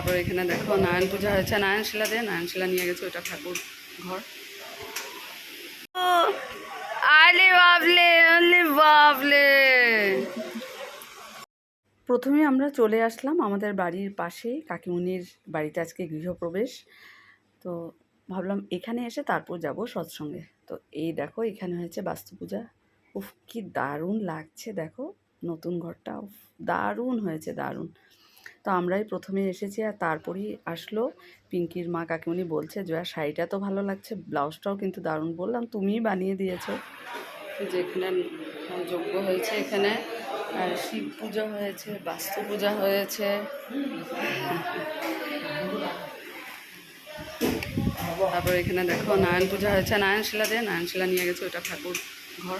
তারপর এখানে দেখো নারায়ণ পূজা হয়েছে, নারায়ণশিলা দিয়ে নারায়ণশিলা নিয়ে গেছে, ওটা ঠাকুর ঘর। আলে বাবলে, আলে বাবলে। প্রথমে আমরা চলে আসলাম আমাদের বাড়ির পাশেই কাকিমুনির বাড়িতে, আজকে গৃহপ্রবেশ। তো ভাবলাম এখানে এসে তারপর যাব সৎসঙ্গে। তো এই দেখো এখানে হয়েছে বাস্তু পূজা। উফ কি দারুণ লাগছে, দেখো নতুন ঘরটা, উফ দারুণ হয়েছে, দারুণ। তো আমরাই প্রথমে এসেছি আর তারপরেই আসলো পিঙ্কির মা। কাকিমুনি বলছে জয়া শাড়িটা তো ভালো লাগছে, ব্লাউজটাও কিন্তু দারুণ। বললাম তুমিই বানিয়ে দিয়েছো। যেখানে যজ্ঞ হয়েছে এখানে, আর শিব পুজো হয়েছে, বাস্তু পূজা হয়েছে। তারপর এখানে দেখো নারায়ণ পূজা হয়েছে, নারায়ণশিলা দিয়ে নারায়ণশিলা নিয়ে গেছে, ওটা ঠাকুর ঘর।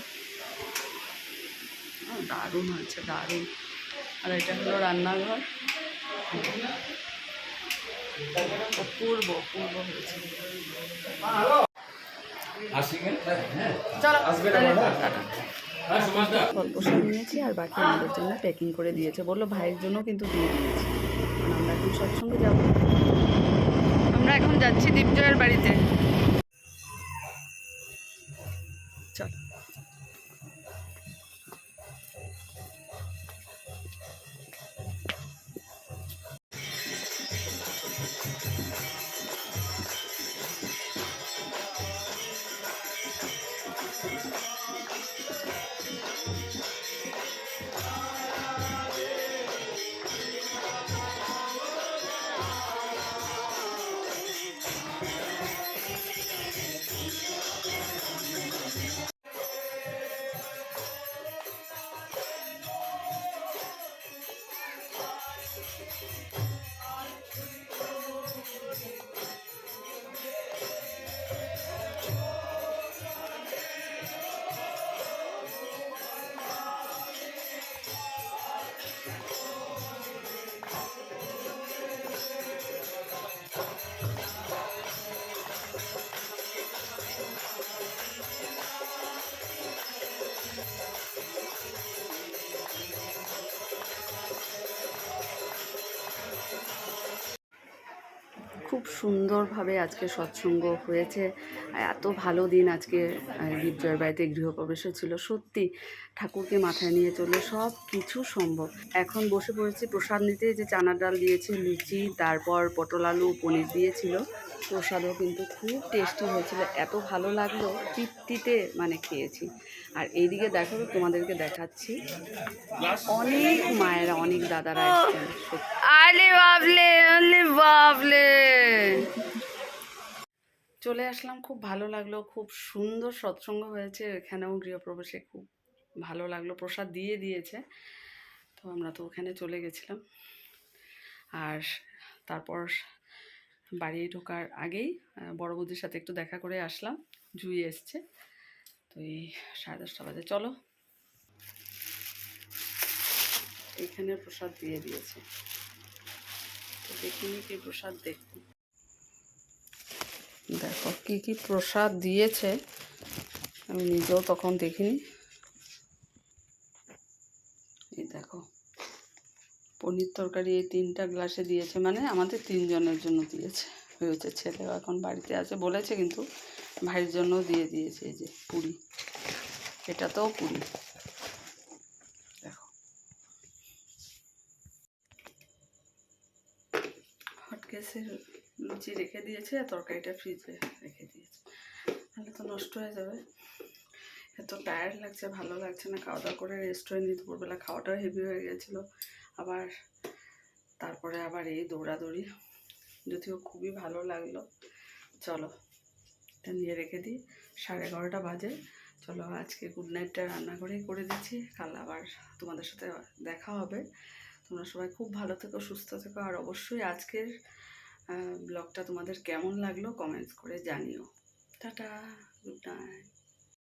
দারুণ হয়েছে, দারুণ। আর এটা হলো রান্নাঘর, অপূর্ব অপূর্ব হয়েছে। প্রসাদ নিয়েছি আর বাকি আমাদের জন্য প্যাকিং করে দিয়েছে, বললো ভাইয়ের জন্য কিন্তু দিয়ে দিয়েছি, কারণ আমরা এখন সৎসঙ্গে যাবো। আমরা এখন যাচ্ছি দীপজয়ের বাড়িতে। চল। খুব সুন্দরভাবে আজকে সৎসঙ্গ হয়েছে, এত ভালো দিন আজকে। দীপজয়ের বাড়িতে গৃহপ্রবেশও ছিল, সত্যি ঠাকুরকে মাথায় নিয়ে চলে সব কিছু সম্ভব। এখন বসে পড়েছি প্রসাদ নিতে, যে চানার ডাল দিয়েছে, লুচি, তারপর পটল আলু পনির দিয়েছিল। প্রসাদও কিন্তু খুব টেস্টি হয়েছিল, এত ভালো লাগলো, তৃপ্তিতে মানে খেয়েছি। আর এইদিকে দেখো তোমাদেরকে দেখাচ্ছি, অনেক মায়েরা অনেক দাদারা এসেছেন। আলে বাবলে, আলে বাবলে। চলে আসলাম, খুব ভালো লাগলো, খুব সুন্দর সৎসঙ্গ হয়েছে এখানেও। গৃহপ্রবেশে খুব ভালো লাগলো, প্রসাদ দিয়ে দিয়েছে। তো আমরা তো ওখানে চলে গেছিলাম, আর তারপর বাড়ি ঢোকার আগেই বড় বৌদির সাথে একটু দেখা করে আসলাম, জুই এসছে। তো এই 10:30 বাজে, চলো। এইখানে প্রসাদ দিয়ে দিয়েছে, তো দেখিনি কি প্রসাদ, দেখুন দেখো কি কি প্রসাদ দিয়েছে, আমি নিজেও তখন দেখিনি। এই দেখো পনির তরকারি এই 3টা গ্লাসে দিয়েছে, মানে আমাদের 3 জনের জন্য দিয়েছে। হয়েছে, ছেলেও এখন বাড়িতে আছে বলেছে, কিন্তু ভাইয়ের জন্য দিয়ে দিয়েছে। এই যে পুরি, এটাতেও পুরি, দেখো হটকেসের লুচি রেখে দিয়েছে, আর তরকারিটা ফ্রিজে রেখে দিয়েছে, তাহলে তো নষ্ট হয়ে যাবে। এত টায়ার্ড লাগছে, ভালো লাগছে না, খাওয়া দাওয়া করে রেস্ট হয়ে নিই। দুপুরবেলা খাওয়াটাও হেভি হয়ে গেছিলো, আবার তারপরে আবার এই দৌড়াদৌড়ি, যদিও খুবই ভালো লাগলো। চলো এটা নিয়ে রেখে দিই, 11:30 বাজে। চলো আজকে গুড নাইটটা রান্নাঘরেই করে দিচ্ছি, কাল আবার তোমাদের সাথে দেখা হবে। তোমরা সবাই খুব ভালো থেকো, সুস্থ থেকো, আর অবশ্যই আজকের ব্লগটা তোমাদের কেমন লাগলো কমেন্টস করে জানিও। Tata, good night.